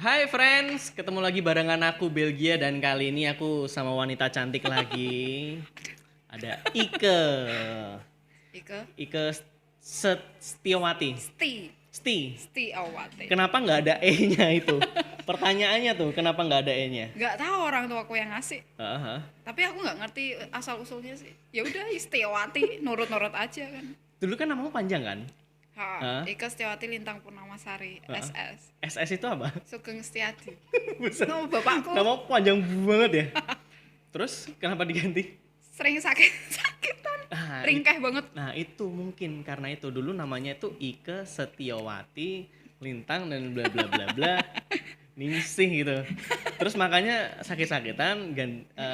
Hai friends, ketemu lagi barengan aku Belgia dan kali ini aku sama wanita cantik lagi. Ada Ike. Ike Ike Setiawati. Sti Sti. Sti Awate. Kenapa nggak ada E-nya itu? Pertanyaannya tuh, kenapa nggak ada E-nya? Nggak tahu orang tua aku yang ngasih, Aha. tapi aku nggak ngerti asal usulnya sih. Ya udah Istiawati, nurut-nurut aja kan. Dulu kan namamu panjang kan? Hah? Ike Setiawati Lintang Purnamasari, Heeh. SS. SS itu apa? Sugeng Setiadi. Buset. Nama bapakku Nama panjang banget ya. Terus kenapa diganti? sering sakit-sakitan, Ah, ringkeh banget. Nah itu mungkin karena itu dulu namanya itu Ike Setiawati Lintang dan bla bla bla bla Ningsih gitu. Terus makanya sakit-sakitan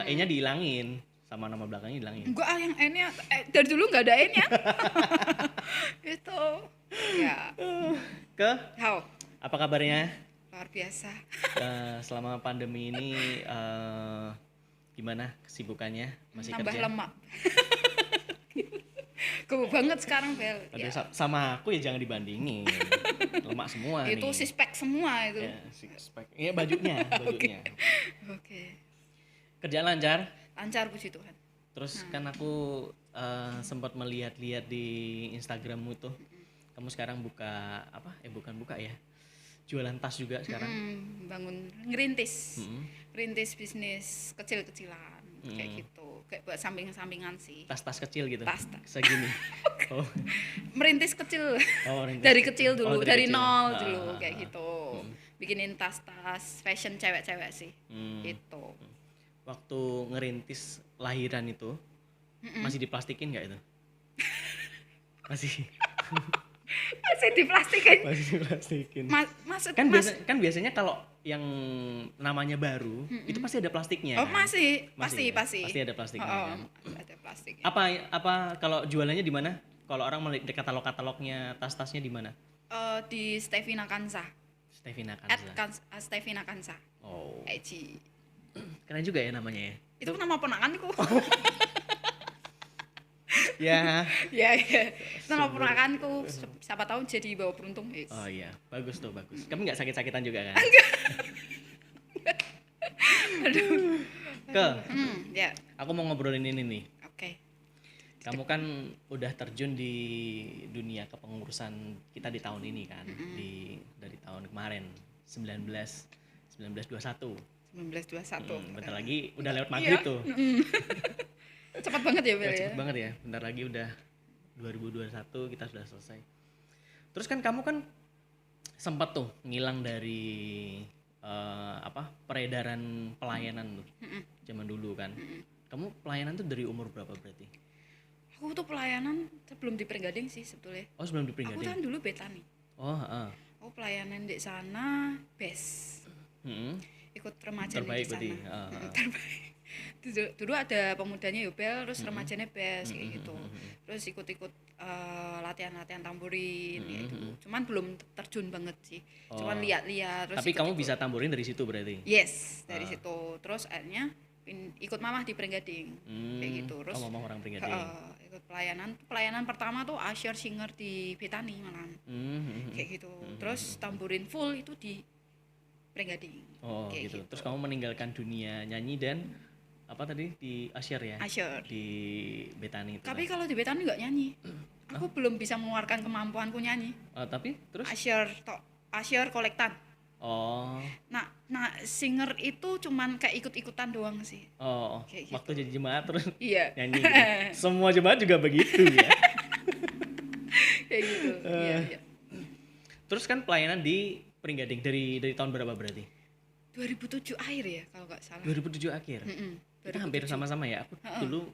E-nya dihilangin sama nama belakangnya dihilangin. Enggak, yang N-nya dari dulu nggak ada N-nya. Itu ya, Ke how apa kabarnya? luar biasa. Selama pandemi ini gimana kesibukannya? Masih Tambah kerja? lemak. Gue banget sekarang Bel. Aduh, Ya. sama aku ya jangan dibandingin. Lemak semua Itu nih. six-pack semua itu. Ya, six pack. Iya bajunya. Oke. Kerjaan lancar. Lancar puji Tuhan. Terus kan aku sempat melihat-lihat di Instagrammu tuh. Kamu sekarang buka apa? Bukan buka ya. Jualan tas juga sekarang. Bangun ngerintis. Mm-mm. Ngerintis bisnis kecil-kecilan kayak Mm. gitu. Kayak buat samping-sampingan sih. Tas-tas kecil gitu. Tas-tas. Segini. Oh, Merintis kecil. rintis Dari kecil. kecil dulu, Oh, dari kecil. nol Ah, dulu ah, kayak ah. gitu. Bikinin tas-tas fashion cewek-cewek sih. Hmm. Gitu. Waktu ngerintis lahiran itu masih diplastikin nggak itu? Masih Masih diplastikin. masih diplastikin. Maksud Kan biasanya kalau yang namanya baru itu pasti ada plastiknya. Oh, kan? masih, Masih pasti. ya? Pasti ada plastiknya. Oh, Kan? masih ada plastiknya. Apa kalau jualannya di mana? Kalau orang melihat di katalognya tas-tasnya di mana? Di Stevina Kansa. Stevina At Kansa. Stevina Kansa. Oh, IG. keren juga ya namanya ya. Itu nama ponakanku. Ya. Ya. Nama ponakanku. Siapa tahu jadi bawa beruntung, guys. Oh iya, bagus tuh bagus. Kamu nggak sakit-sakitan juga kan? Ke, Ya. aku mau ngobrolin ini nih. Oke. Kamu kan udah terjun di dunia kepengurusan kita di tahun ini kan, dari tahun kemarin 1921. 1921. Bentar lagi udah lewat maghrib Iya. tuh. Cepat banget ya, Bel ya. Cepet banget ya. Bentar lagi udah 2021 kita sudah selesai. Terus kan kamu kan sempat tuh ngilang dari peredaran pelayanan tuh. Zaman dulu kan. Kamu pelayanan tuh dari umur berapa berarti? Aku tuh pelayanan sebelum di Pringgading sih sebetulnya. Oh, sebelum di Aku Pringgading. kan dulu Betani. Oh, heeh. Aku pelayanan di sana best. Mm-mm. Ikut remaja di Terbaik sana. berarti. Terbaik. Dulu ada pemudanya Yobel, terus remajanya best kayak gitu. Terus ikut-ikut latihan-latihan tamborin gitu. Cuman belum terjun banget sih. Cuman lihat-lihat terus Tapi kamu ikut-ikut. bisa tamborin dari situ berarti. Yes, dari situ. Terus akhirnya ikut mamah di Pringgading. Kayak gitu. Terus Kamu orang Pringgading. ikut pelayanan pertama tuh usher singer di Betani malahan. Kayak gitu. Terus tamborin full itu di Pringgading. Oh, Kayak gitu. Terus kamu meninggalkan dunia nyanyi dan apa tadi di Asyir ya? Usher. Di Betani itu. Tapi kalau di Betani nggak nyanyi. Aku belum bisa mengeluarkan kemampuanku nyanyi. Tapi terus Usher kolektan. oh, Nah, singer itu cuman kayak ikut-ikutan doang sih. Kayak waktu jadi jemaat terus Iya. nyanyi gitu. Semua jemaat juga begitu ya. Kayak gitu. Iya. Terus kan pelayanan di Pringgading dari tahun berapa berarti? 2007 akhir ya kalau nggak salah. 2007 akhir. Kita hampir 2007. sama-sama ya. Aku dulu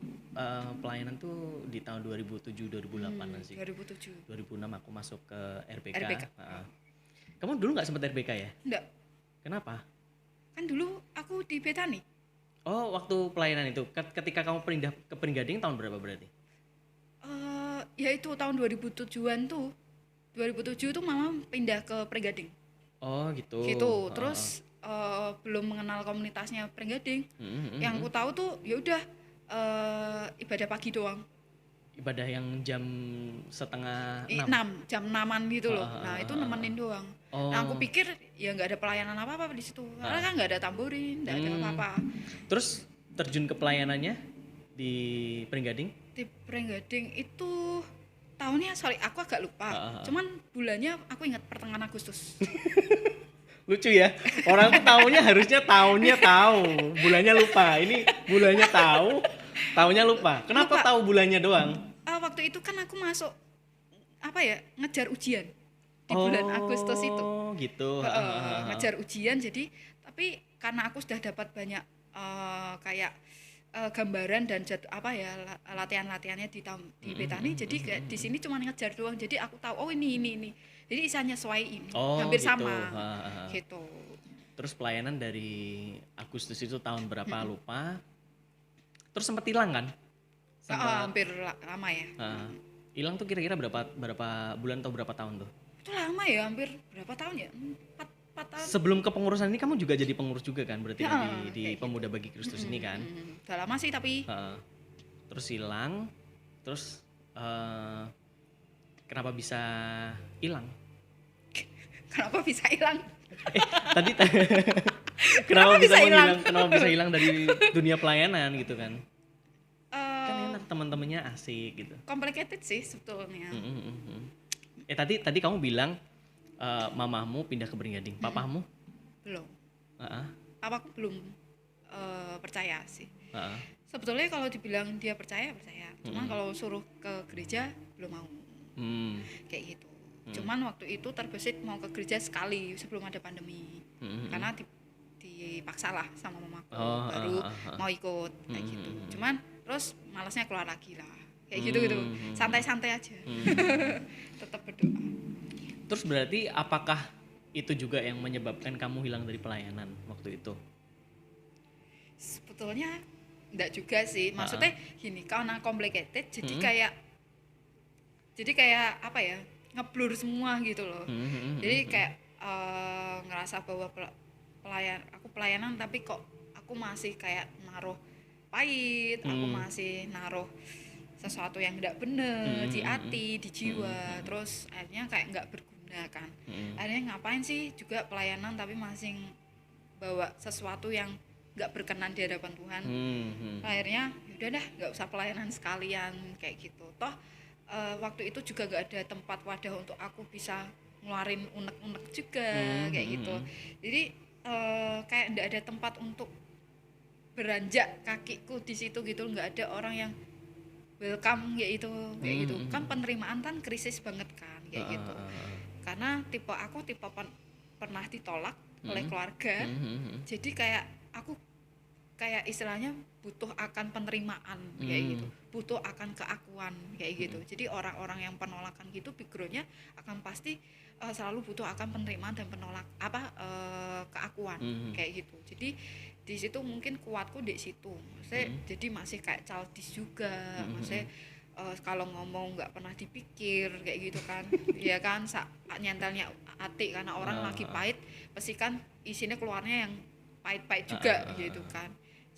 pelayanan tuh di tahun 2007 2008 sih. 2007. 2006 aku masuk ke RBK. RBK. Kamu dulu nggak sempat RBK ya? Enggak. Kenapa? Kan dulu aku di Betani. Oh, waktu pelayanan itu ketika kamu pindah ke Pringgading tahun berapa berarti? Ya itu tahun 2007-an tuh. 2007 tuh mama pindah ke Pringgading. Oh, gitu. Gitu. Terus belum mengenal komunitasnya Pringgading. Yang aku tahu tuh ya udah ibadah pagi doang. ibadah yang jam setengah 6. 6 jam 6-an gitu loh. Ah, Nah, itu ah, ah, nemenin doang. Oh. Nah, aku pikir ya nggak ada pelayanan apa-apa di situ. Karena kan nggak ada tamborin, nggak ada apa-apa. Terus terjun ke pelayanannya di Pringgading? Di Pringgading itu tahunnya sorry aku agak lupa. Cuman bulannya aku ingat pertengahan Agustus. Lucu ya, orang tuh harusnya tahunnya tahu, bulannya lupa. Ini bulannya tahu, tahunnya lupa. Kenapa Lupa. tahu bulannya doang? Waktu itu kan aku masuk apa ya, ngejar ujian di bulan Agustus itu. Oh gitu. Ngejar ujian, jadi tapi karena aku sudah dapat banyak kayak gambaran dan latihan-latihannya di Betani, jadi kayak di sini cuma ngejar doang, jadi aku tahu ini jadi bisa nyesuaiin hampir gitu. sama gitu. Terus pelayanan dari Agustus itu tahun berapa lupa. Terus sempat hilang kan? Hampir lama ya. Hilang tuh kira-kira berapa bulan atau berapa tahun tuh? Itu lama ya, hampir berapa tahun ya? 4 tahun. Sebelum kepengurusan ini kamu juga jadi pengurus juga kan berarti di kayak Pemuda Bagi Kristus ini kan? Udah lama sih tapi. Terus hilang, terus kenapa bisa hilang? Kenapa bisa hilang? Tadi kenapa bisa hilang? Kenapa bisa hilang dari dunia pelayanan gitu kan? Kan enak, teman-temannya asik gitu. Complicated sih sebetulnya. Tadi kamu bilang mamamu pindah ke Pringgading, papamu? Belum. Papaku belum percaya sih. Sebetulnya kalau dibilang dia percaya. Cuman kalau suruh ke gereja belum mau. Kayak gitu. Cuman waktu itu terbesit mau ke gereja sekali sebelum ada pandemi. Karena dipaksa lah sama mamaku, baru mau ikut kayak gitu. Cuman terus malasnya keluar lagi lah. Kayak gitu. Santai-santai aja. Tetap berdoa. Terus berarti apakah itu juga yang menyebabkan kamu hilang dari pelayanan waktu itu? Sebetulnya enggak juga sih. Maksudnya gini, karena complicated jadi kayak apa ya? Ngeblur semua gitu loh. Jadi kayak ngerasa bahwa pelayanan tapi kok aku masih kayak naruh pahit, aku masih naruh sesuatu yang tidak benar di hati, di jiwa. Terus akhirnya kayak nggak berguna kan. Akhirnya ngapain sih juga pelayanan tapi masih bawa sesuatu yang nggak berkenan di hadapan Tuhan. Akhirnya yaudah dah, nggak usah pelayanan sekalian kayak gitu. Toh waktu itu juga gak ada tempat wadah untuk aku bisa ngeluarin unek-unek juga kayak gitu. Jadi kayak nggak ada tempat untuk beranjak kakiku di situ gitu, nggak ada orang yang welcome kayak gitu. Kan penerimaan kan krisis banget kan kayak gitu. Karena tipe aku pernah ditolak oleh keluarga. Jadi kayak aku kayak istilahnya butuh akan penerimaan kayak gitu, butuh akan keakuan kayak gitu. Jadi orang-orang yang penolakan gitu backgroundnya akan pasti selalu butuh akan penerimaan dan keakuan kayak gitu. Jadi di situ mungkin kuatku di situ. Maksudnya jadi masih kayak childish juga. Maksudnya kalau ngomong nggak pernah dipikir kayak gitu kan. Ya kan nyentelnya hati karena orang lagi pahit pasti kan isinya keluarnya yang pahit-pahit juga gitu kan.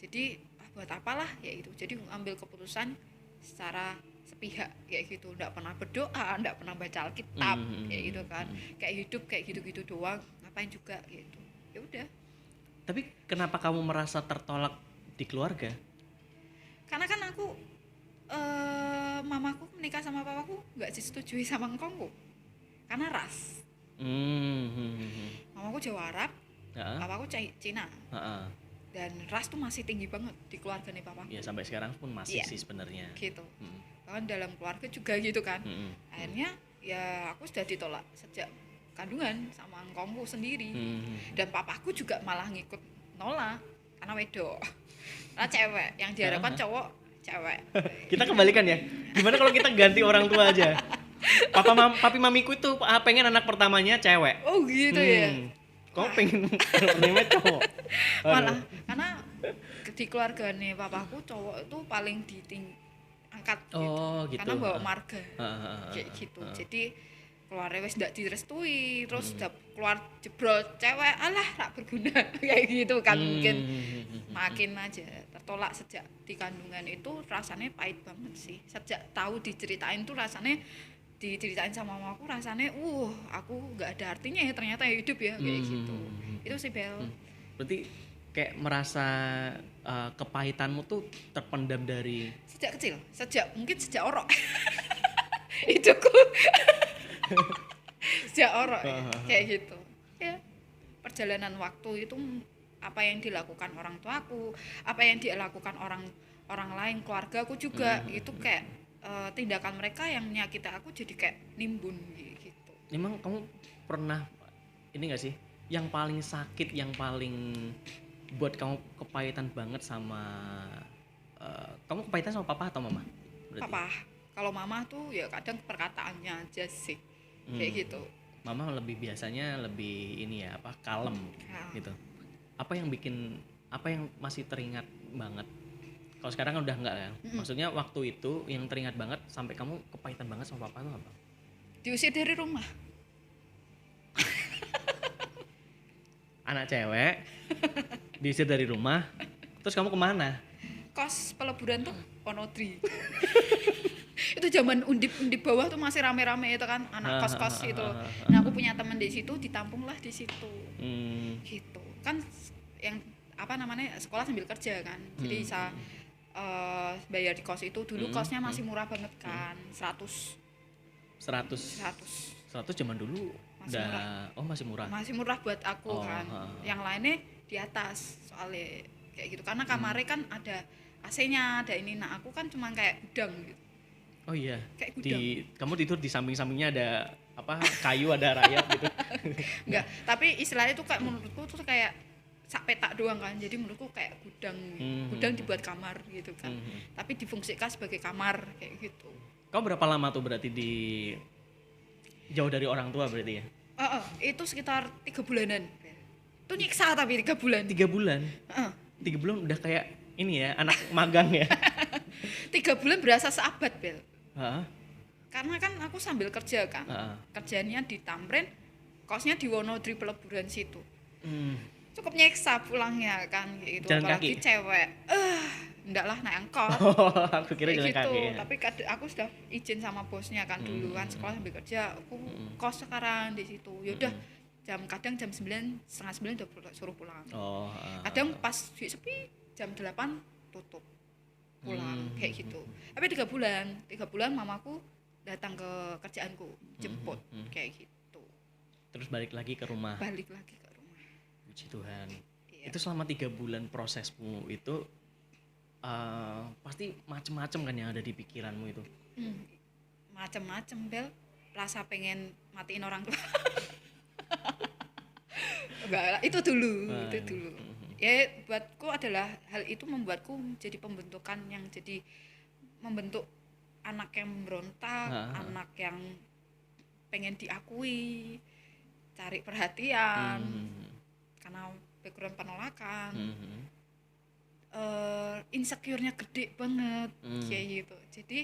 Jadi buat apalah ya itu. Jadi ambil keputusan secara sepihak kayak gitu, enggak pernah berdoa, enggak pernah baca Alkitab kayak gitu kan. Kayak hidup kayak gitu-gitu doang, ngapain juga gitu. Ya udah. Tapi kenapa kamu merasa tertolak di keluarga? Karena kan aku mamaku menikah sama papaku enggak disetujui sama engkongku. Karena ras. Mamaku Jawa Arab, papaku Cina. Dan ras tuh masih tinggi banget di keluarga nih papa. Ya sampai sekarang pun masih sih sebenarnya. Gitu. Kan dalam keluarga juga gitu kan. Akhirnya ya aku sudah ditolak sejak kandungan sama engkongku sendiri. Dan papaku juga malah ngikut nolak karena wedok. Karena cewek, yang diharapkan cowok cewek. Kita kembalikan ya. Gimana kalau kita ganti orang tua aja? Papi mamiku itu pengen anak pertamanya cewek. Oh gitu ya. Kok pengen namanya cowok? Malah karena di keluarga nih papaku cowok itu paling angkat gitu. Karena bawa marga kayak gitu. Jadi keluarnya wes ndak direstui, terus keluar jebrol cewek, alah tak berguna kayak gitu kan mungkin. makin aja tertolak sejak di kandungan itu rasanya pahit banget sih. Sejak tahu diceritain tuh rasanya diceritain sama mamaku rasanya aku nggak ada artinya ya ternyata hidup ya kayak gitu. Itu sih Bel. Berarti kayak merasa kepahitanmu tuh terpendam dari Sejak kecil, mungkin sejak orok. Hidupku sejak orok ya, kayak gitu ya. Perjalanan waktu itu apa yang dilakukan orang tuaku, apa yang dilakukan orang lain, keluargaku juga itu kayak tindakan mereka yang menyakiti aku jadi kayak nimbun gitu. Emang kamu pernah ini gak sih yang paling sakit, yang paling buat kamu kepahitan banget sama kamu kepahitan sama papa atau mama? Berarti? Papa. Kalau mama tuh ya kadang perkataannya aja sih kayak gitu. Mama lebih biasanya lebih ini ya apa kalem gitu. Apa yang masih teringat banget? Kalau sekarang kan udah enggak kan? Maksudnya waktu itu yang teringat banget sampai kamu kepahitan banget sama papa itu apa? Diusir dari rumah. Anak cewek diusir dari rumah, terus kamu kemana? Kos peleburan tuh Onodri. Itu zaman undip bawah tuh masih rame-rame itu kan anak kos-kos itu. Nah aku punya teman di situ, ditampung lah di situ. Gitu kan yang apa namanya sekolah sambil kerja kan, jadi bisa bayar di kos itu. Dulu kosnya masih murah banget kan, 100 zaman dulu masih udah murah. Masih murah Masih murah buat aku kan. Yang lainnya di atas soalnya kayak gitu karena kamarnya kan ada AC-nya, ada ini. Nah aku kan cuma kayak gudang gitu. Oh iya. Kayak gudang. Kamu tidur di samping-sampingnya ada apa kayu, ada rayap gitu. Enggak, tapi istilahnya itu kayak menurutku tuh kayak sak petak doang kan. Jadi menurutku kayak gudang. Gudang dibuat kamar gitu kan. Tapi difungsikan sebagai kamar kayak gitu. Kamu berapa lama tuh berarti di jauh dari orang tua berarti ya? Itu sekitar 3 bulanan. Itu nyiksa tapi 3 bulan. 3 bulan? 3 bulan udah kayak ini ya, anak magang ya? 3 bulan berasa seabad, Bel. Heeh. Karena kan aku sambil kerja kan. Kerjanya di Tamrin, kosnya di Wonodri peleburan situ. Cukup nyiksa pulangnya kan gitu. Jalan apalagi kaki? cewek. Enggak lah naik angkot. Aku kira jalan gitu. kaki ya. Tapi aku sudah izin sama bosnya kan dulu kan sekolah sambil kerja. Aku kos sekarang di situ. Yaudah kadang jam 9, setengah 9 udah suruh pulang. Kadang pas sepi jam 8 tutup pulang kayak gitu. Tapi 3 bulan mamaku datang ke kerjaanku jemput kayak gitu. Terus balik lagi ke rumah. Balik lagi ke rumah. Puji Tuhan. Iya. Itu selama 3 bulan prosesmu itu pasti macem-macem kan yang ada di pikiranmu itu. Macem-macem Bel. Rasa pengen matiin orang tua. Enggak, itu dulu. Ya buatku adalah hal itu membuatku jadi pembentukan yang jadi membentuk anak yang memberontak, anak yang pengen diakui, cari perhatian karena background penolakan. Insecure-nya gede banget kayak gitu. Jadi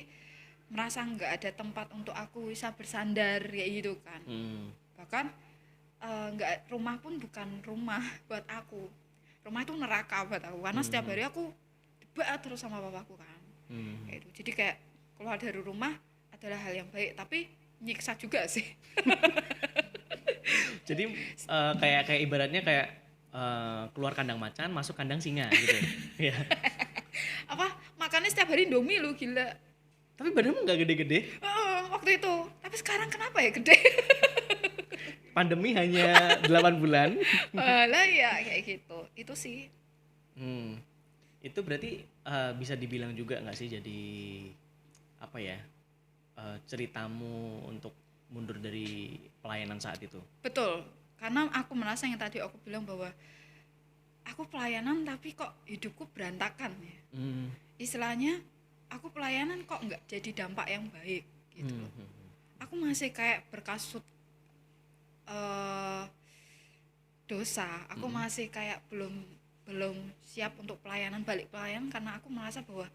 merasa nggak ada tempat untuk aku bisa bersandar kayak gitu kan. Bahkan nggak, rumah pun bukan rumah buat aku. Rumah itu neraka buat aku karena setiap hari aku debat terus sama papaku kan. Kayak itu. Jadi kayak keluar dari rumah adalah hal yang baik tapi nyiksa juga sih. Jadi kayak ibaratnya kayak keluar kandang macan masuk kandang singa gitu. Ya. Apa makannya setiap hari Indomie lu gila. Tapi badanmu nggak gede-gede. Waktu itu. Tapi sekarang kenapa ya gede? Pandemi hanya 8 bulan. Lah ya kayak gitu. Itu sih. Itu berarti bisa dibilang juga nggak sih jadi apa ya ceritamu untuk mundur dari pelayanan saat itu? Betul. Karena aku merasa yang tadi aku bilang bahwa aku pelayanan tapi kok hidupku berantakan ya. Istilahnya aku pelayanan kok nggak jadi dampak yang baik gitu loh. Aku masih kayak berkasut dosa. Aku masih kayak belum siap untuk balik pelayanan karena aku merasa bahwa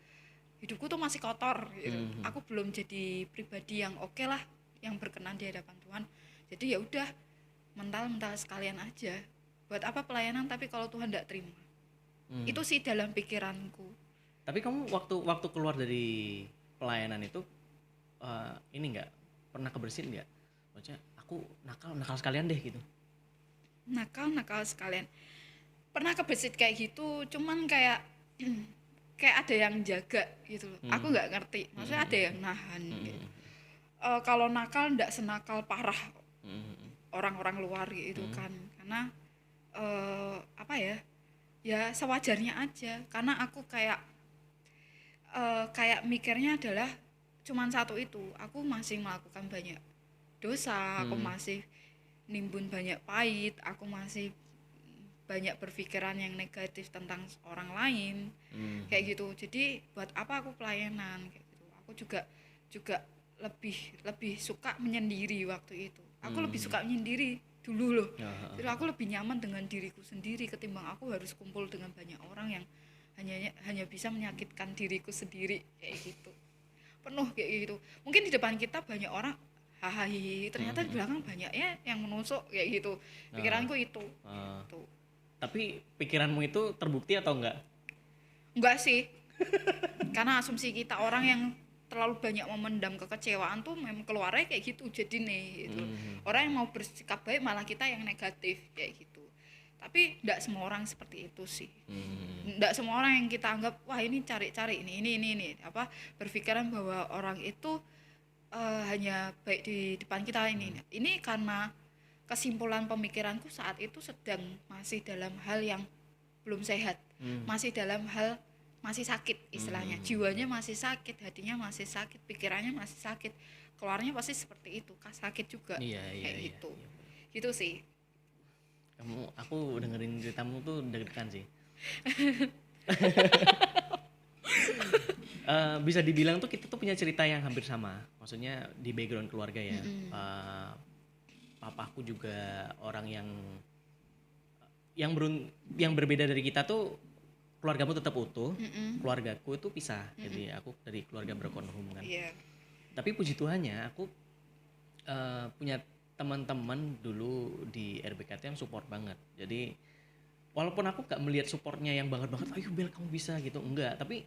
hidupku tuh masih kotor gitu. Aku belum jadi pribadi yang oke lah, yang berkenan di hadapan Tuhan. Jadi ya udah mental sekalian aja. Buat apa pelayanan tapi kalau Tuhan enggak terima. Itu sih dalam pikiranku. Tapi kamu waktu keluar dari pelayanan itu ini nggak pernah kebersihin nggak? Maksudnya aku nakal sekalian deh gitu. Nakal sekalian. Pernah kebesit kayak gitu, cuman kayak kayak ada yang jaga gitu loh. Aku nggak ngerti. Maksudnya ada yang nahan gitu. Kalau nakal ndak senakal parah orang-orang luar gitu kan. Karena apa ya? Ya sewajarnya aja. Karena aku kayak kayak mikirnya adalah cuman satu itu. Aku masih melakukan banyak dosa, aku masih nimbun banyak pahit, aku masih banyak berpikiran yang negatif tentang orang lain, kayak gitu. Jadi buat apa aku pelayanan kayak gitu. Aku juga lebih suka menyendiri waktu itu. Aku lebih suka menyendiri dulu loh. Jadi aku lebih nyaman dengan diriku sendiri ketimbang aku harus kumpul dengan banyak orang yang hanya bisa menyakitkan diriku sendiri kayak gitu. Penuh kayak gitu. Mungkin di depan kita banyak orang hahaha, ternyata di belakang banyak ya yang menusuk kayak gitu. Pikiranku itu. Tuh. Tapi pikiranmu itu terbukti atau enggak? Enggak sih. Karena asumsi kita orang yang terlalu banyak memendam kekecewaan tuh memang keluarnya kayak gitu jadi nih gitu. Orang yang mau bersikap baik malah kita yang negatif kayak gitu. Tapi enggak semua orang seperti itu sih. Enggak semua orang yang kita anggap wah ini cari-cari ini apa berpikiran bahwa orang itu hanya baik di depan kita ini. Ini karena kesimpulan pemikiranku saat itu sedang masih dalam hal yang belum sehat, masih dalam hal masih sakit istilahnya, jiwanya masih sakit, hatinya masih sakit, pikirannya masih sakit, keluarnya pasti seperti itu, sakit juga, kayak gitu, gitu sih. Aku dengerin ceritamu tuh deg-degan sih. Bisa dibilang tuh kita tuh punya cerita yang hampir sama, maksudnya di background keluarga ya. Papaku juga orang yang berbeda dari kita tuh, keluargamu tetap utuh, keluargaku itu pisah, jadi aku dari keluarga broken home kan. Tapi puji Tuhannya aku punya teman-teman dulu di RBKT yang support banget. Jadi walaupun aku gak melihat supportnya yang banget, ayo Bel kamu bisa gitu, enggak, tapi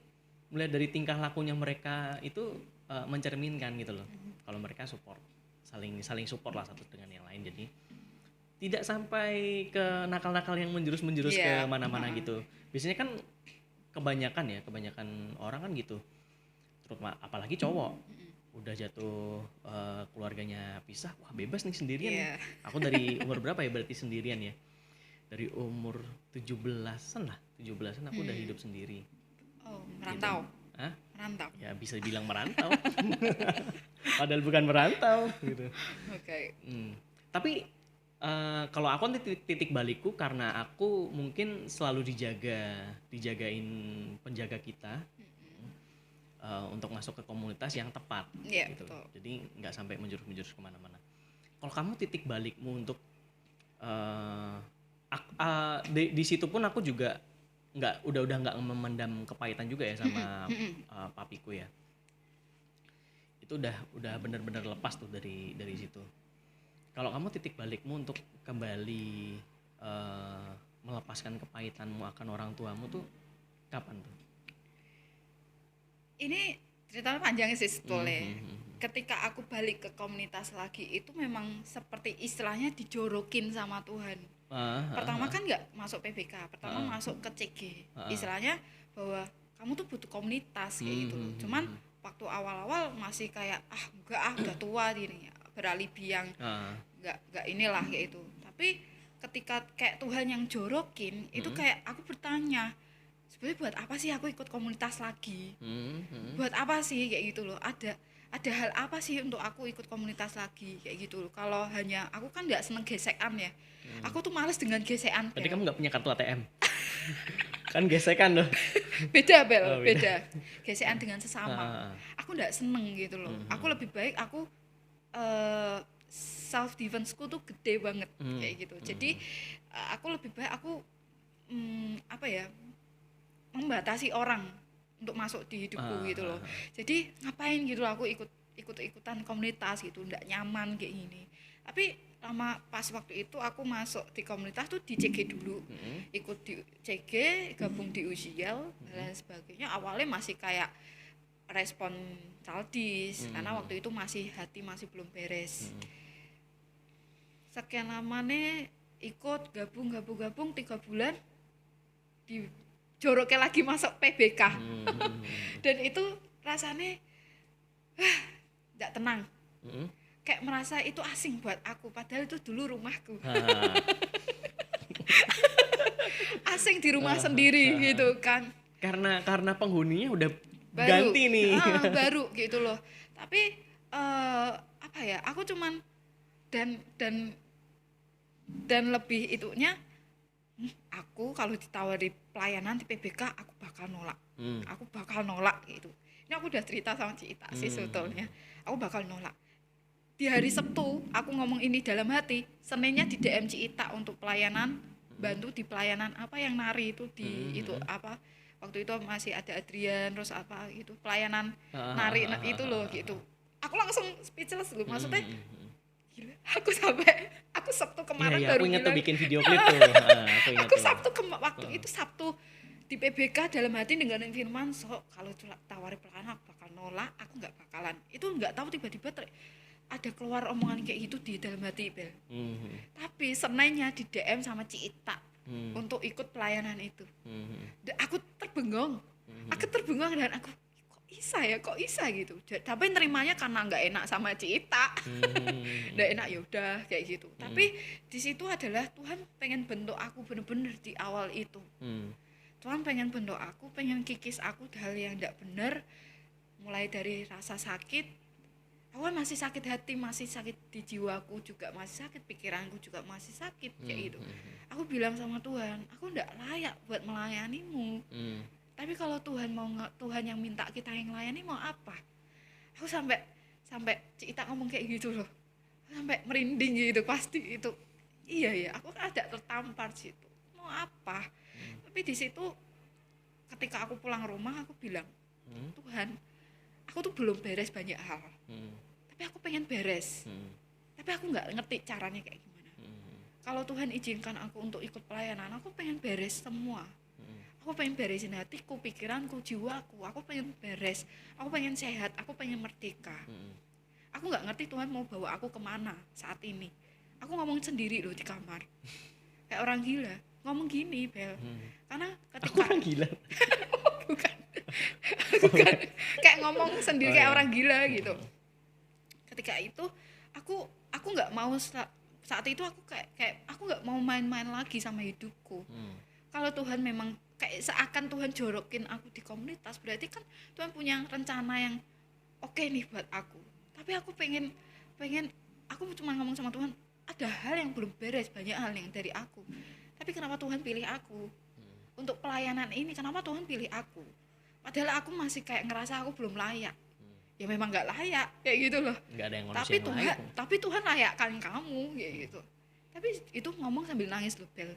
melihat dari tingkah lakunya mereka itu mencerminkan gitu loh. Kalau mereka support, saling support lah satu dengan yang lain. Jadi tidak sampai ke nakal-nakal yang menjurus ke mana-mana gitu. Biasanya kan kebanyakan orang kan gitu. Terutama apalagi cowok. Udah jatuh keluarganya pisah, wah bebas nih sendirian nih. Aku dari umur berapa ya berarti sendirian ya? Dari umur 17-an aku udah hidup sendiri. Oh, merantau. Gitu. Hah? Merantau. Ya bisa bilang merantau. Padahal bukan merantau gitu. Oke. Tapi kalau aku titik balikku karena aku mungkin selalu dijagain penjaga kita untuk masuk ke komunitas yang tepat gitu. Betul. Jadi nggak sampai menjurus kemana-mana. Kalau kamu titik balikmu untuk di situ pun aku juga udah nggak memendam kepahitan juga ya sama papiku ya. Itu udah benar-benar lepas tuh dari situ. Kalau kamu titik balikmu untuk kembali melepaskan kepahitanmu akan orang tuamu tuh kapan tuh? Ini ceritanya panjang sih sebetulnya. Ketika aku balik ke komunitas lagi itu memang seperti istilahnya dijorokin sama Tuhan. Pertama kan nggak masuk PBK, pertama masuk ke CG. Istilahnya bahwa kamu tuh butuh komunitas kayak gitu. Cuman waktu awal-awal masih kayak udah tua gini, beralibi yang nggak inilah kayak itu. Tapi ketika kayak Tuhan yang jorokin itu kayak aku bertanya, sebenarnya buat apa sih aku ikut komunitas lagi? Buat apa sih kayak gitu loh? Ada hal apa sih untuk aku ikut komunitas lagi kayak gitu loh? Kalau hanya aku kan nggak seneng gesekan ya. Aku tuh males dengan gesekan. Berarti kamu nggak punya kartu ATM? Kan gesekan loh. Beda Bel, beda. Gesekan dengan sesama. Aku nggak seneng gitu loh. Aku lebih baik aku self defense-ku tuh gede banget kayak gitu. Jadi aku lebih baik aku membatasi orang untuk masuk di hidupku gitu loh. Jadi ngapain gitu aku ikutan komunitas gitu, nggak nyaman kayak gini. Tapi pas waktu itu aku masuk di komunitas tuh di CG dulu. Ikut di CG, gabung di UCL dan sebagainya. Awalnya masih kayak respon childish karena waktu itu masih hati masih belum beres. Sekian lamanya ikut gabung 3 bulan di joroknya lagi masuk PBK. Dan itu rasanya nggak tenang. Kayak merasa itu asing buat aku, padahal itu dulu rumahku. Asing di rumah sendiri gitu kan. Karena penghuninya udah Baru, ganti nih. baru gitu loh. Tapi apa ya? Aku cuman dan lebih itunya, aku kalau ditawari pelayanan di PBK aku bakal nolak. Aku bakal nolak gitu. Ini aku udah cerita sama Cita sih sebetulnya. Aku bakal nolak. Di hari Sabtu aku ngomong ini dalam hati, Seninnya di DM Cita untuk pelayanan, bantu di pelayanan apa yang nari itu di itu apa waktu itu masih ada Adrian terus apa gitu pelayanan nari itu loh gitu. Aku langsung speechless loh, maksudnya gila, aku Sabtu kemarin Iya, baru aku ingat tuh bilang, bikin video klip tuh. Aku ingat aku tuh. Sabtu waktu itu Sabtu di PBK dalam hati dengerin firman, kalau tawari pelayanan aku bakal nolak, aku nggak bakalan. Itu nggak tahu tiba-tiba ada keluar omongan kayak gitu di dalam hati, Bel. Tapi Seninnya di DM sama Cita untuk ikut pelayanan itu. Dan aku terbengong. Aku terbengong dan aku kok bisa gitu. Tapi nerimanya karena nggak enak sama Cita. Nggak enak ya udah kayak gitu. Tapi di situ adalah Tuhan pengen bentuk aku bener-bener di awal itu. Tuhan pengen bentuk aku, pengen kikis aku hal yang nggak benar, mulai dari rasa sakit. Aku kan masih sakit hati, masih sakit di jiwaku juga, masih sakit pikiranku juga masih sakit kayak gitu. Aku bilang sama Tuhan, aku nggak layak buat melayanimu. Tapi kalau Tuhan yang minta kita yang layani mau apa? Aku sampai Cita ngomong kayak gitu loh, sampai merinding gitu pasti itu. Iya ya, aku kan ada tertampar situ. Mau apa? Tapi di situ ketika aku pulang rumah aku bilang, Tuhan, aku tuh belum beres banyak hal. Tapi aku pengen beres. Tapi aku nggak ngerti caranya kayak gimana. Kalau Tuhan izinkan aku untuk ikut pelayanan, aku pengen beres semua. Aku pengen beresin hatiku, pikiranku, jiwaku. Aku pengen beres. Aku pengen sehat. Aku pengen merdeka. Aku nggak ngerti Tuhan mau bawa aku kemana saat ini. Aku ngomong sendiri loh di kamar. Kayak orang gila. Ngomong gini, Bel. Karena ketika Aku orang gila. bukan. Bukan. Kayak ngomong sendiri kayak orang gila gitu. Ketika itu aku nggak mau saat itu aku kayak aku nggak mau main-main lagi sama hidupku. Kalau Tuhan memang kayak seakan Tuhan jorokin aku di komunitas, berarti kan Tuhan punya rencana yang oke nih buat aku. Tapi aku pengen aku cuma ngomong sama Tuhan, ada hal yang belum beres, banyak hal yang dari aku. Tapi kenapa Tuhan pilih aku untuk pelayanan ini? Kenapa Tuhan pilih aku? Padahal aku masih kayak ngerasa aku belum layak. Ya memang nggak layak kayak gitu loh. Nggak ada yang manusia yang layak. Tapi Tuhan layakkan kamu kayak gitu. Tapi itu ngomong sambil nangis loh, Bel.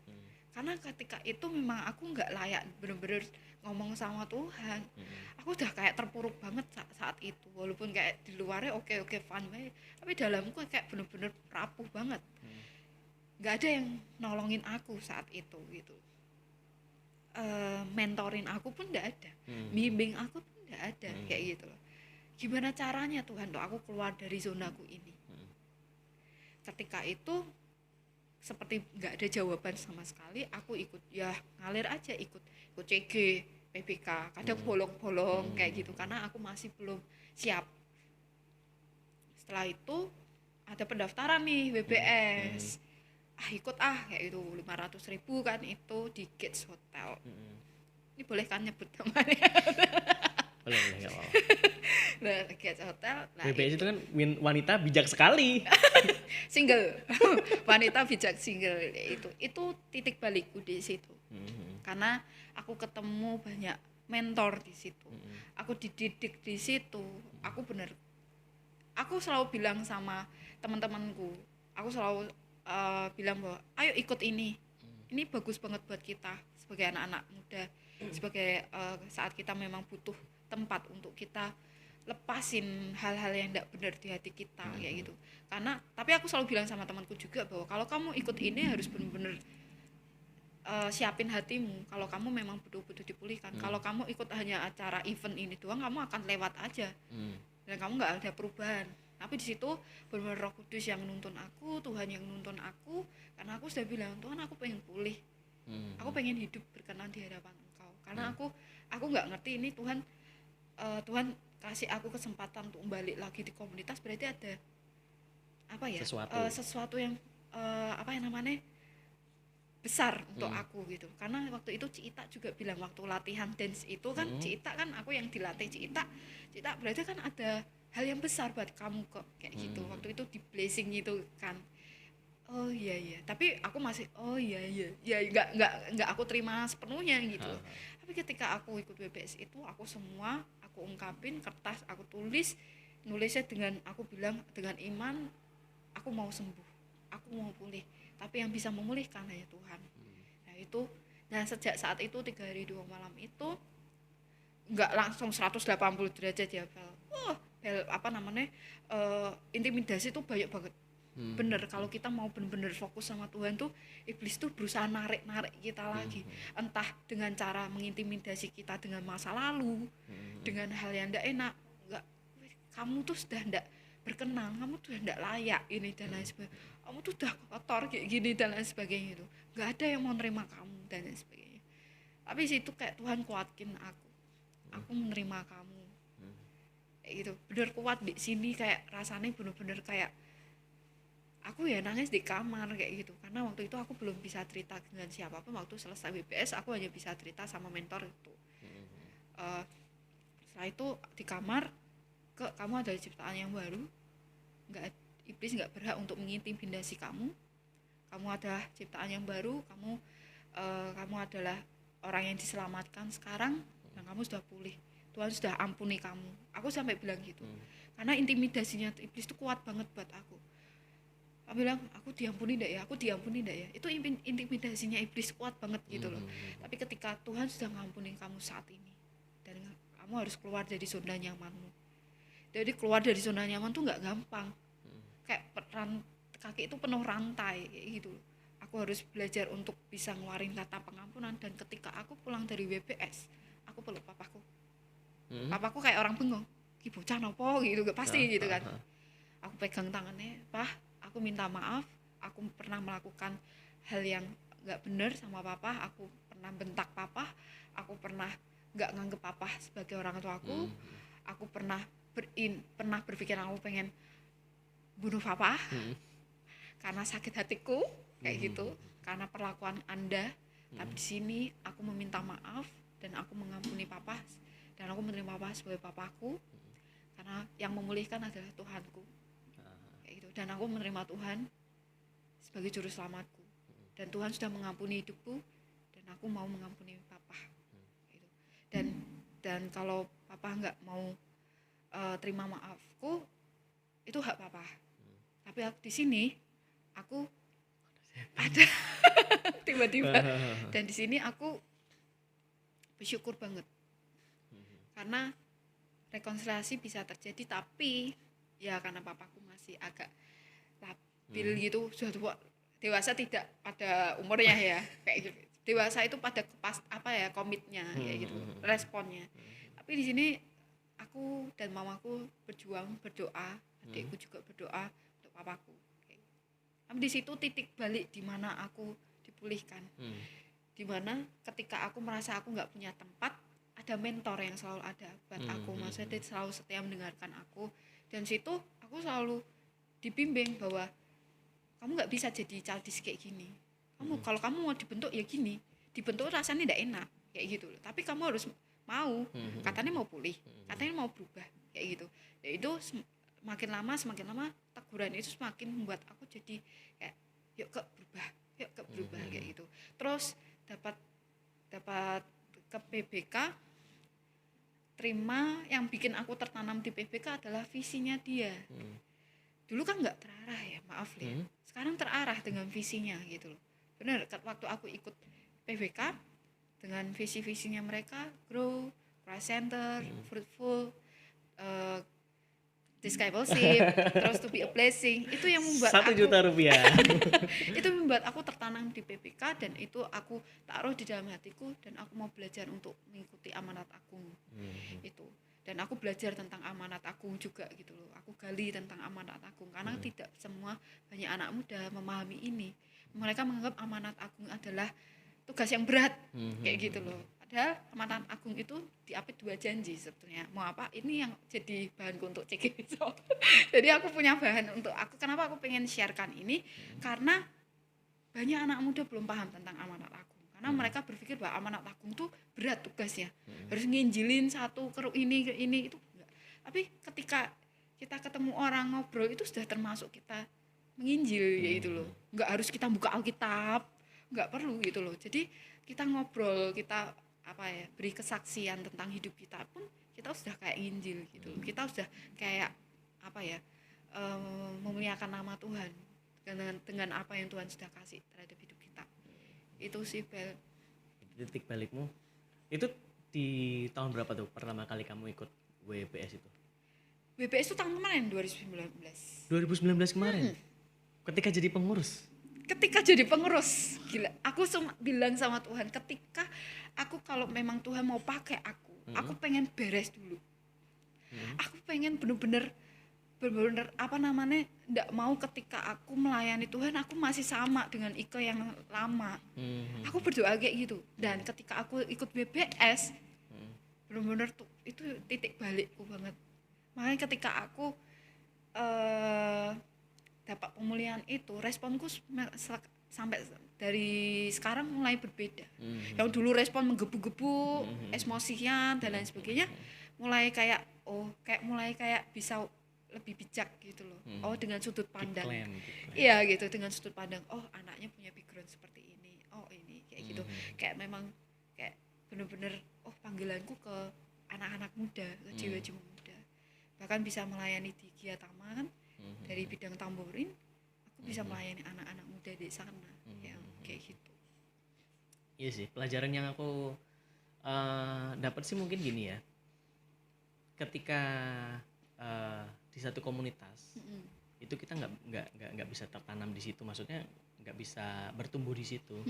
Karena ketika itu memang aku nggak layak bener-bener ngomong sama Tuhan. Aku udah kayak terpuruk banget saat itu. Walaupun kayak di luarnya oke fun banget, tapi dalamku kayak bener-bener rapuh banget. Nggak ada yang nolongin aku saat itu gitu. Mentorin aku pun nggak ada, bimbing aku pun nggak ada kayak gitu loh. Gimana caranya Tuhan untuk aku keluar dari zonaku ini? Ketika itu seperti nggak ada jawaban sama sekali, aku ikut ya ngalir aja, ikut CG, PBK, kadang bolong-bolong kayak gitu karena aku masih belum siap. Setelah itu ada pendaftaran nih WBS, ikut kayak itu 500.000 kan itu di Gates Hotel. Ini boleh kan nyebut namanya? Boleh nggak apa-apa. Nah, Gates Hotel. Nah, BBS itu kan wanita bijak sekali. Single. Wanita bijak single itu titik balikku di situ. Karena aku ketemu banyak mentor di situ. Aku dididik di situ. Aku selalu bilang sama teman-temanku. Aku selalu bilang bahwa ayo ikut ini. Ini bagus banget buat kita sebagai anak-anak muda. Sebagai saat kita memang butuh tempat untuk kita lepasin hal-hal yang tidak benar di hati kita kayak gitu. Karena tapi aku selalu bilang sama temanku juga bahwa kalau kamu ikut ini harus benar-benar siapin hatimu kalau kamu memang betul-betul dipulihkan. Kalau kamu ikut hanya acara event ini doang, kamu akan lewat aja dan kamu nggak ada perubahan. Tapi di situ benar Roh Kudus yang nuntun aku, Tuhan yang nuntun aku, karena aku sudah bilang Tuhan aku pengen pulih, aku pengen hidup berkenan di hadapan Engkau. Karena aku nggak ngerti ini Tuhan, Tuhan kasih aku kesempatan untuk balik lagi di komunitas, berarti ada apa ya, sesuatu yang apa yang namanya besar untuk aku gitu. Karena waktu itu Cita juga bilang waktu latihan dance itu kan, Cita kan aku yang dilatih Cita berarti kan ada hal yang besar buat kamu kok kayak gitu. Waktu itu di blessing gitu kan. Oh iya, tapi aku masih oh iya ya nggak aku terima sepenuhnya gitu. Tapi ketika aku ikut WBS itu aku semua aku ungkapin kertas, aku nulisnya dengan aku bilang dengan iman, aku mau sembuh, aku mau pulih, tapi yang bisa memulihkan hanya Tuhan. Nah sejak saat itu 3 hari 2 malam itu nggak langsung 180 derajat ya Bel. Apa namanya, intimidasi tuh banyak banget. Bener, kalau kita mau bener-bener fokus sama Tuhan tuh iblis tuh berusaha narik kita lagi, entah dengan cara mengintimidasi kita dengan masa lalu, dengan hal yang tidak enak, nggak, kamu tuh sudah tidak berkenan, kamu tuh tidak layak ini dan lain sebagainya, kamu tuh udah kotor kayak gini dan lain sebagainya, itu nggak ada yang mau nerima kamu dan lain sebagainya. Tapi situ kayak Tuhan kuatkin aku menerima kamu kayak gitu, bener kuat di sini, kayak rasanya bener-bener kayak aku ya nangis di kamar kayak gitu. Karena waktu itu aku belum bisa cerita dengan siapapun. Waktu selesai WBS aku hanya bisa cerita sama mentor itu. Setelah itu di kamar, kamu ada ciptaan yang baru, iblis nggak berhak untuk mengintimidasi kamu adalah ciptaan yang baru, kamu adalah orang yang diselamatkan sekarang dan kamu sudah pulih, Tuhan sudah ampuni kamu. Aku sampai bilang gitu. Karena intimidasinya iblis itu kuat banget buat aku bilang aku diampuni enggak ya, itu intimidasinya iblis kuat banget gitu loh. Tapi ketika Tuhan sudah ngampuni kamu saat ini dan kamu harus keluar dari zona nyamanmu. Jadi keluar dari zona nyaman tuh nggak gampang, kayak kaki itu penuh rantai kayak gitu. Aku harus belajar untuk bisa ngeluarin kata pengampunan. Dan ketika aku pulang dari WBS, aku peluk papaku. Papaku kayak orang bengong, ki bocah nopo gitu, gak pasti gitu kan. Aku pegang tangannya, Pak, aku minta maaf, aku pernah melakukan hal yang gak benar sama papa, aku pernah bentak papa, aku pernah gak nganggep papa sebagai orang tua aku pernah berpikir aku pengen bunuh papa karena sakit hatiku kayak gitu, karena perlakuan Anda. Tapi di sini aku meminta maaf dan aku mengampuni papa dan aku menerima papa sebagai papaku, karena yang memulihkan adalah Tuhanku. Dan aku menerima Tuhan sebagai juru selamatku, dan Tuhan sudah mengampuni hidupku dan aku mau mengampuni papa gitu. Dan kalau papa nggak mau terima maafku, itu hak papa. Tapi di sini aku ada tiba-tiba dan di sini aku bersyukur banget karena rekonsiliasi bisa terjadi. Tapi ya karena papaku masih agak labil gitu, sudah tua, dewasa tidak pada umurnya ya kayak gitu. Dewasa itu pada komitnya kayak gitu, responnya. Tapi di sini aku dan mamaku berdoa, adikku juga berdoa untuk papaku. Tapi di situ titik balik di mana aku dipulihkan. Di mana ketika aku merasa aku nggak punya tempat, ada mentor yang selalu ada buat aku, maksudnya dia selalu setia mendengarkan aku. Dan situ aku selalu dibimbing bahwa kamu nggak bisa jadi childish kayak gini. Kalau kamu mau dibentuk ya gini, dibentuk rasanya tidak enak kayak gitu. Tapi kamu harus mau, katanya mau pulih, katanya mau berubah kayak gitu. Ya itu semakin lama teguran itu semakin membuat aku jadi kayak yuk ke berubah kayak gitu. Terus dapat ke PBK, terima yang bikin aku tertanam di PBK adalah visinya dia. Dulu kan nggak terarah ya, maaf ya. Sekarang terarah dengan visinya gitu loh. Bener, waktu aku ikut PBK dengan visi-visinya mereka, grow, Christ Center, fruitful, eh, discipleship, terus to be a blessing. Itu yang membuat 1 aku juta rupiah. itu membuat aku tertanam di PPK, dan itu aku taruh di dalam hatiku, dan aku mau belajar untuk mengikuti amanat agung itu. Dan aku belajar tentang amanat agung juga gitu loh. Aku gali tentang amanat agung karena tidak semua banyak anak muda memahami ini. Mereka menganggap amanat agung adalah tugas yang berat kayak gitu loh. Padahal amanat agung itu diapit 2 janji sebetulnya. Mau apa? Ini yang jadi bahanku untuk CG besok. Jadi aku punya bahan untuk aku. Kenapa aku pengen sharekan ini? Karena banyak anak muda belum paham tentang amanat agung. Karena mereka berpikir bahwa amanat agung tuh berat tugasnya. Harus nginjilin satu ke ini itu enggak. Tapi ketika kita ketemu orang ngobrol itu sudah termasuk kita menginjil gitu loh. Enggak harus kita buka Alkitab, enggak perlu gitu loh. Jadi kita ngobrol, kita beri kesaksian tentang hidup kita pun kita sudah kayak nginjil gitu. Kita sudah kayak memuliakan nama Tuhan dengan apa yang Tuhan sudah kasih terhadap hidup kita. Itu sih Bel. Titik balikmu itu di tahun berapa tuh pertama kali kamu ikut WBS itu? WBS itu tahun kemarin 2019. 2019 kemarin. Ketika jadi pengurus. Ketika jadi pengurus, gila. Aku bilang sama Tuhan, ketika aku kalau memang Tuhan mau pakai aku pengen beres dulu. Aku pengen bener-bener enggak mau ketika aku melayani Tuhan aku masih sama dengan Ike yang lama. Aku berdoa kayak gitu. Dan ketika aku ikut BBS bener-bener tuh itu titik balikku banget. Makanya ketika aku dapat pemulihan itu, responku sampai dari sekarang mulai berbeda. Yang dulu respon menggebu-gebu, emosian dan lain sebagainya, mulai kayak mulai kayak bisa lebih bijak gitu loh. Dengan sudut pandang. Iya gitu, dengan sudut pandang. Anaknya punya background seperti ini. Ini kayak gitu. Kayak memang kayak bener-bener panggilanku ke anak-anak muda, ke jiwa-jiwa muda. Bahkan bisa melayani di Gia Taman dari bidang tamborin, aku bisa melayani anak-anak muda di sana yang kayak gitu. Iya sih, pelajaran yang aku dapat sih mungkin gini ya. Ketika di satu komunitas itu kita nggak bisa tertanam di situ, maksudnya nggak bisa bertumbuh di situ.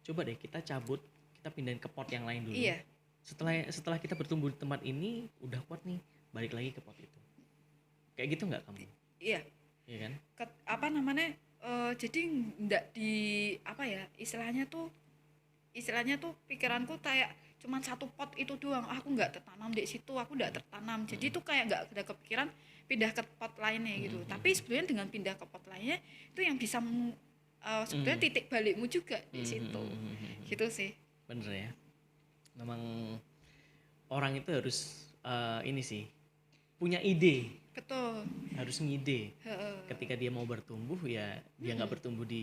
Coba deh kita cabut, kita pindahin ke pot yang lain dulu. Iya. Setelah kita bertumbuh di tempat ini udah kuat nih, balik lagi ke pot itu. Kayak gitu nggak kamu? Iya. Iya kan? Jadi nggak istilahnya tuh pikiranku kayak cuman satu pot itu doang. Aku nggak tertanam di situ, aku nggak tertanam. Jadi tuh kayak nggak ada kepikiran pindah ke pot lainnya gitu. Tapi sebenarnya dengan pindah ke pot lainnya itu yang bisa sebenarnya titik balikmu juga di situ. Gitu sih. Bener ya. Memang orang itu harus ini sih punya ide. Betul. Harus ngide. Ketika dia mau bertumbuh ya dia nggak bertumbuh di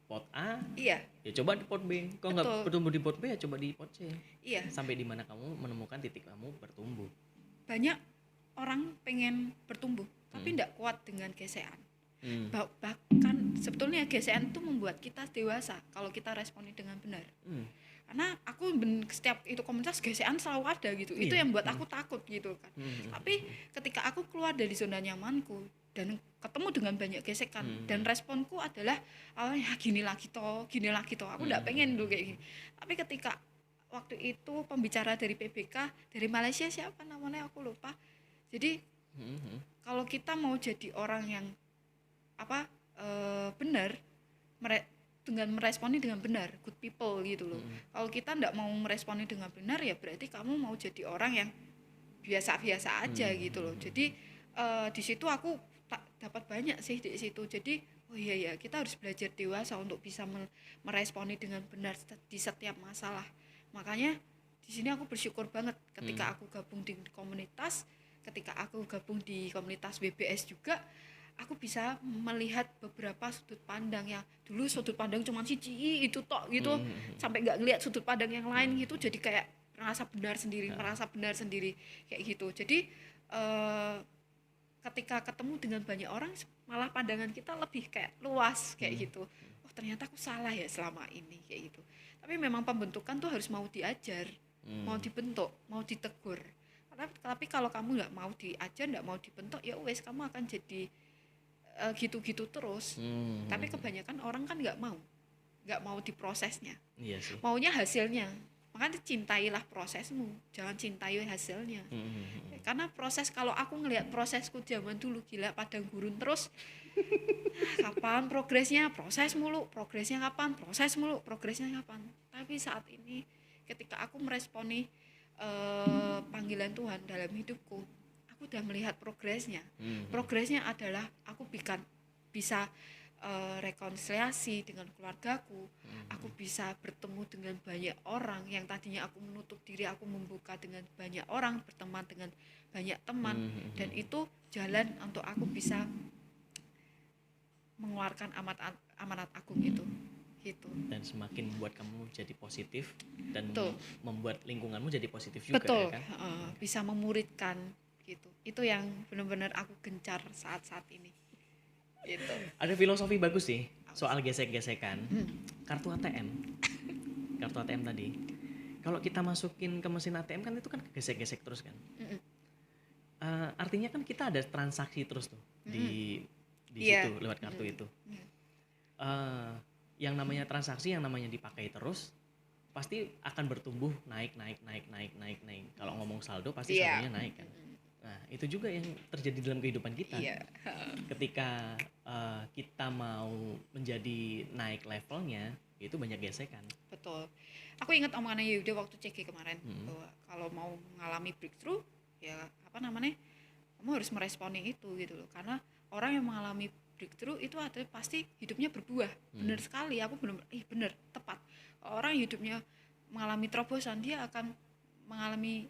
pot A. Iya. Ya coba di pot B. Kalau nggak bertumbuh di pot B ya coba di pot C. Iya. Sampai di mana kamu menemukan titik kamu bertumbuh. Banyak orang pengen bertumbuh tapi tidak kuat dengan gesekan. Bahkan sebetulnya gesekan itu membuat kita dewasa kalau kita responi dengan benar. Karena aku setiap itu komunitas gesekan selalu ada gitu. Itu yang buat aku takut gitu kan. Tapi ketika aku keluar dari zona nyamanku dan ketemu dengan banyak gesekan dan responku adalah gini lagi toh aku enggak pengen dulu kayak gini. Tapi ketika waktu itu pembicara dari PBK dari Malaysia, siapa namanya aku lupa. Jadi kalau kita mau jadi orang yang benar dengan meresponi dengan benar, good people gitu loh. Kalau kita enggak mau meresponi dengan benar ya berarti kamu mau jadi orang yang biasa-biasa aja gitu loh. Jadi di situ aku dapat banyak sih di situ. Jadi iya kita harus belajar dewasa untuk bisa meresponi dengan benar di setiap masalah. Makanya di sini aku bersyukur banget ketika aku gabung di komunitas, ketika aku gabung di komunitas BBS juga. Aku bisa melihat beberapa sudut pandang yang dulu sudut pandang cuma siji itu tok gitu, sampai nggak ngelihat sudut pandang yang lain gitu, jadi kayak merasa benar sendiri kayak gitu. Jadi ketika ketemu dengan banyak orang malah pandangan kita lebih kayak luas kayak gitu. Ternyata aku salah ya selama ini kayak gitu. Tapi memang pembentukan tuh harus mau diajar, mau dibentuk, mau ditegur. Karena Tapi kalau kamu nggak mau diajar, nggak mau dibentuk, ya wes kamu akan jadi gitu-gitu terus. Tapi kebanyakan orang kan nggak mau diprosesnya, Iya sih. maunya hasilnya. Makanya cintailah prosesmu, jangan cintai hasilnya. Karena proses, kalau aku ngelihat prosesku zaman dulu, gila padang gurun terus. Kapan progresnya? Proses mulu. Progresnya kapan? Proses mulu. Progresnya kapan? Tapi saat ini ketika aku meresponi panggilan Tuhan dalam hidupku, aku udah melihat progresnya. Progresnya adalah aku bisa rekonsiliasi dengan keluargaku. Aku bisa bertemu dengan banyak orang yang tadinya aku menutup diri, aku membuka dengan banyak orang, berteman dengan banyak teman, dan itu jalan untuk aku bisa mengeluarkan amanat agung itu gitu. Dan semakin membuat kamu jadi positif dan Betul. membuat lingkunganmu jadi positif juga. Betul, ya kan? bisa memuridkan gitu. Itu yang benar-benar aku gencar saat ini gitu. Ada filosofi bagus sih soal gesek-gesekan. Kartu ATM tadi, kalau kita masukin ke mesin ATM kan itu kan gesek-gesek terus kan. Artinya kan kita ada transaksi terus tuh di situ lewat kartu itu. Yang namanya transaksi, yang namanya dipakai terus, pasti akan bertumbuh, naik. Kalau ngomong saldo pasti saldonya naik kan. Nah, itu juga yang terjadi dalam kehidupan kita. Ketika kita mau menjadi naik levelnya, itu banyak gesekan. Betul. Aku ingat omongannya Yuda waktu CG kemarin, bahwa kalau mau mengalami breakthrough, ya kamu harus meresponi itu gitu loh. Karena orang yang mengalami breakthrough itu ada pasti hidupnya berbuah. Benar sekali, aku benar tepat. Orang hidupnya mengalami terobosan, dia akan mengalami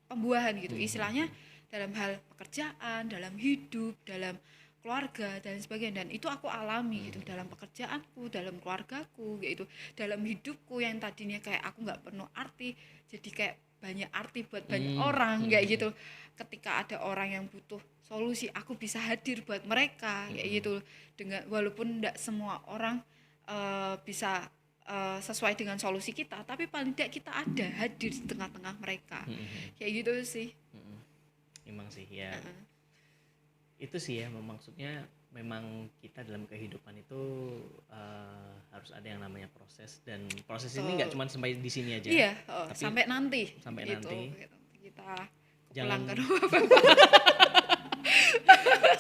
pembuahan gitu. Istilahnya dalam hal pekerjaan, dalam hidup, dalam keluarga dan sebagainya. Dan itu aku alami gitu, dalam pekerjaanku, dalam keluargaku gitu, dalam hidupku yang tadinya kayak aku nggak penuh arti, jadi kayak banyak arti buat banyak orang kayak gitu. Ketika ada orang yang butuh solusi, aku bisa hadir buat mereka kayak gitu. Dengan walaupun tidak semua orang bisa sesuai dengan solusi kita, tapi paling tidak kita ada hadir di tengah-tengah mereka kayak gitu sih. Emang sih ya. Itu sih ya, maksudnya memang kita dalam kehidupan itu harus ada yang namanya proses, dan proses ini nggak cuma sampai di sini aja. Iya, tapi sampai nanti gitu, kita jangan ke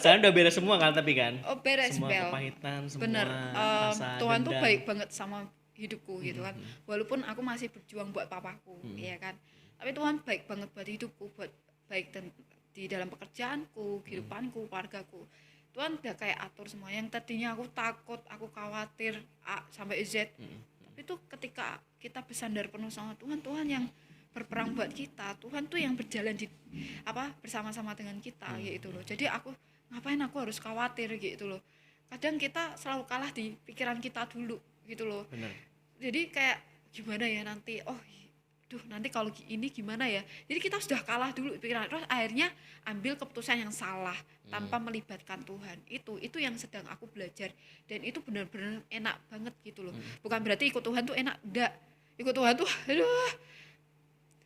saya udah beres semua kan, tapi kan beres semua Bel. kepahitan, semua bener, rasa Tuhan dendam tuh baik banget sama hidupku gitu kan. Walaupun aku masih berjuang buat papaku, ya kan, tapi Tuhan baik banget buat hidupku, buat baik di dalam pekerjaanku, kehidupanku, keluargaku. Tuhan udah kayak atur semua. Yang tadinya aku takut, aku khawatir A sampai Z, tapi tuh ketika kita bersandar penuh sama Tuhan, Tuhan yang berperang buat kita, Tuhan tuh yang berjalan bersama-sama dengan kita gitu loh. Jadi ngapain aku harus khawatir gitu loh. Kadang kita selalu kalah di pikiran kita dulu gitu loh. Bener. Jadi kayak gimana ya nanti, nanti kalau ini gimana ya. Jadi kita sudah kalah dulu pikiran, terus akhirnya ambil keputusan yang salah tanpa melibatkan Tuhan. Itu yang sedang aku belajar, dan itu benar-benar enak banget gitu loh. Bukan berarti ikut Tuhan tuh enak, enggak. Ikut Tuhan tuh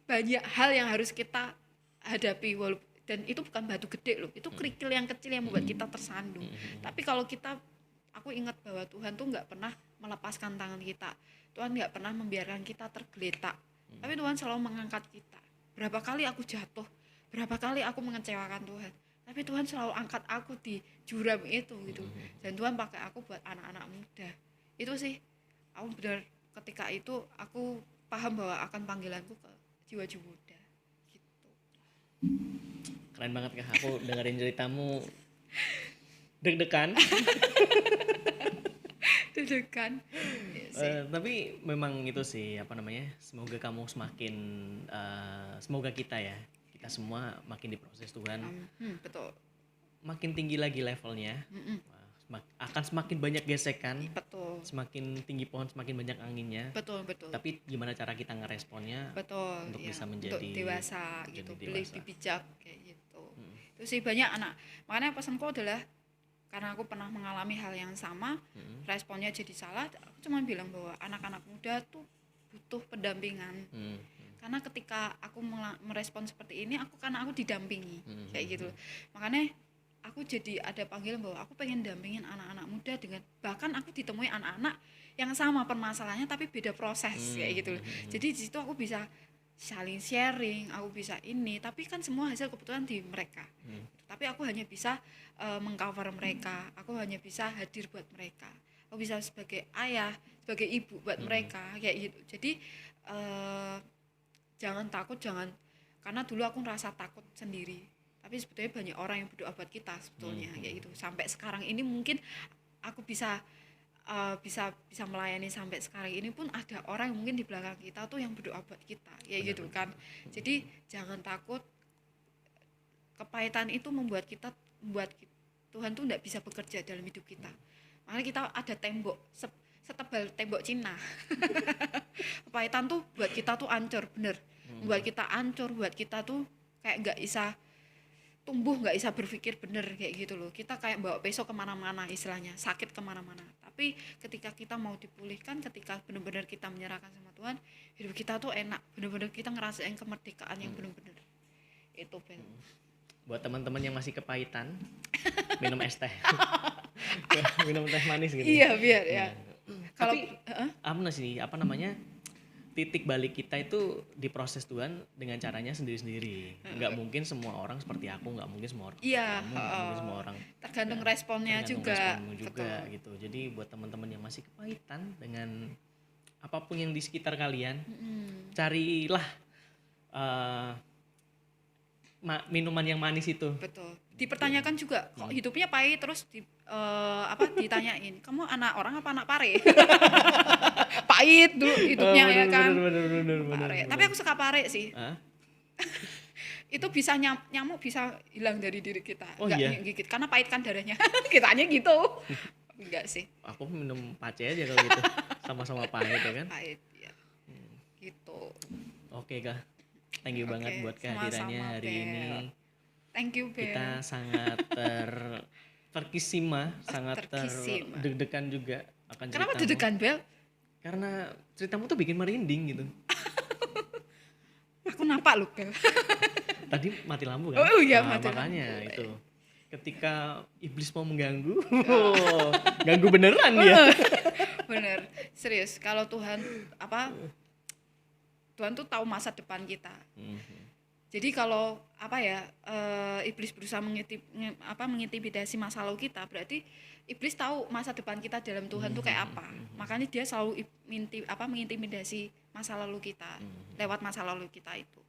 banyak hal yang harus kita hadapi, dan itu bukan batu gede loh, itu kerikil yang kecil yang membuat kita tersandung. Tapi kalau aku ingat bahwa Tuhan tuh nggak pernah melepaskan tangan kita, Tuhan nggak pernah membiarkan kita tergeletak, tapi Tuhan selalu mengangkat kita. Berapa kali aku jatuh, berapa kali aku mengecewakan Tuhan, tapi Tuhan selalu angkat aku di jurang itu gitu. Dan Tuhan pakai aku buat anak-anak muda. Itu sih, aku benar ketika itu aku paham bahwa akan panggilanku ke jiwa-jiwa muda gitu. Keren banget Kak, aku dengerin ceritamu deg-degan. Tapi memang itu sih semoga kamu semoga kita semua makin diproses Tuhan. Betul. Makin tinggi lagi levelnya. Akan semakin banyak gesekan. Betul. Semakin tinggi pohon semakin banyak anginnya. Betul. Tapi gimana cara kita ngeresponnya? Betul. Untuk bisa menjadi untuk dewasa gitu, lebih bijak kayak gitu. Itu sih banyak anak. Makanya pesanku adalah, karena aku pernah mengalami hal yang sama, responnya jadi salah, aku cuma bilang bahwa anak-anak muda tuh butuh pendampingan. Karena ketika aku merespon seperti ini, karena aku didampingi kayak gitu. Makanya aku jadi ada panggilan bahwa aku pengen dampingin anak-anak muda, dengan bahkan aku ditemui anak-anak yang sama permasalahannya tapi beda proses kayak gitu. Jadi di situ aku bisa saling sharing, aku bisa ini, tapi kan semua hasil keputusan di mereka. Tapi aku hanya bisa mengcover mereka, aku hanya bisa hadir buat mereka, aku bisa sebagai ayah, sebagai ibu buat mereka kayak gitu. Jadi jangan takut, karena dulu aku ngerasa takut sendiri, tapi sebetulnya banyak orang yang berdoa buat kita sebetulnya kayak gitu. Sampai sekarang ini mungkin aku bisa melayani sampai sekarang ini pun ada orang yang mungkin di belakang kita tuh yang berdoa buat kita ya gitu kan. Jadi jangan takut, kepahitan itu membuat Tuhan tuh tidak bisa bekerja dalam hidup kita. Makanya kita ada tembok setebal tembok Cina. Kepahitan tuh buat kita tuh hancur, bener, buat kita hancur, buat kita tuh kayak nggak bisa tumbuh, nggak bisa berpikir bener kayak gitu loh. Kita kayak bawa peso kemana-mana, istilahnya sakit kemana-mana. Tapi ketika kita mau dipulihkan, ketika benar-benar kita menyerahkan sama Tuhan, hidup kita tuh enak, benar-benar kita ngerasain kemerdekaan yang benar-benar itu. Ben, buat teman-teman yang masih kepahitan, minum es teh. Minum teh manis gitu. iya biar ya. Kalau apa namanya, titik balik kita itu diproses Tuhan dengan caranya sendiri-sendiri. Nggak mungkin semua orang seperti aku, nggak mungkin semua orang iya, kamu, nggak mungkin semua orang. tergantung responnya juga. Betul. Gitu. Jadi buat teman-teman yang masih kepahitan dengan apapun yang di sekitar kalian, carilah minuman yang manis itu. Betul. Dipertanyakan juga, kok hidupnya pahit, terus ditanyain, kamu anak orang apa anak pare? Pahit dulu hidupnya ya kan. Bener. Tapi aku suka pare sih. Itu bisa nyamuk bisa hilang dari diri kita. Enggak gigit karena pahit kan darahnya. Kitanya gitu. Enggak sih. Aku minum pace aja kalau gitu. Sama-sama pahit ya kan. Pahit ya. Gitu. Oke, Kak. Thank you banget buat kehadirannya hari ini. Thank you, Bel. Kita sangat terkesima, sangat deg-degan juga akan ceritamu. Kenapa deg-degan, Bel? Karena ceritamu tuh bikin merinding gitu. Aku nampak lu, Bel. Tadi mati lampu kan? Oh iya, mati makanya lampu. Itu. Ketika iblis mau mengganggu, ganggu beneran dia. Bener, serius. Kalau Tuhan tuh tahu masa depan kita. Jadi kalau iblis berusaha mengintimidasi masa lalu kita, berarti iblis tahu masa depan kita dalam Tuhan tuh kayak apa. Makanya dia selalu mengintimidasi masa lalu kita lewat masa lalu kita itu.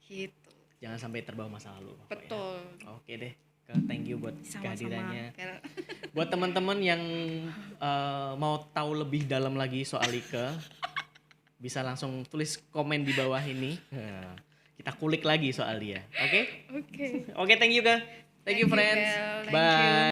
Gitu. Jangan sampai terbawa masa lalu. Betul. Ya. Oke deh. Thank you buat kehadirannya. Buat teman-teman yang mau tahu lebih dalam lagi soal Ike, bisa langsung tulis komen di bawah ini. Kita kulik lagi soal dia. Oke? Oke. Oke, thank you, Kak. Thank you, friends. Bye.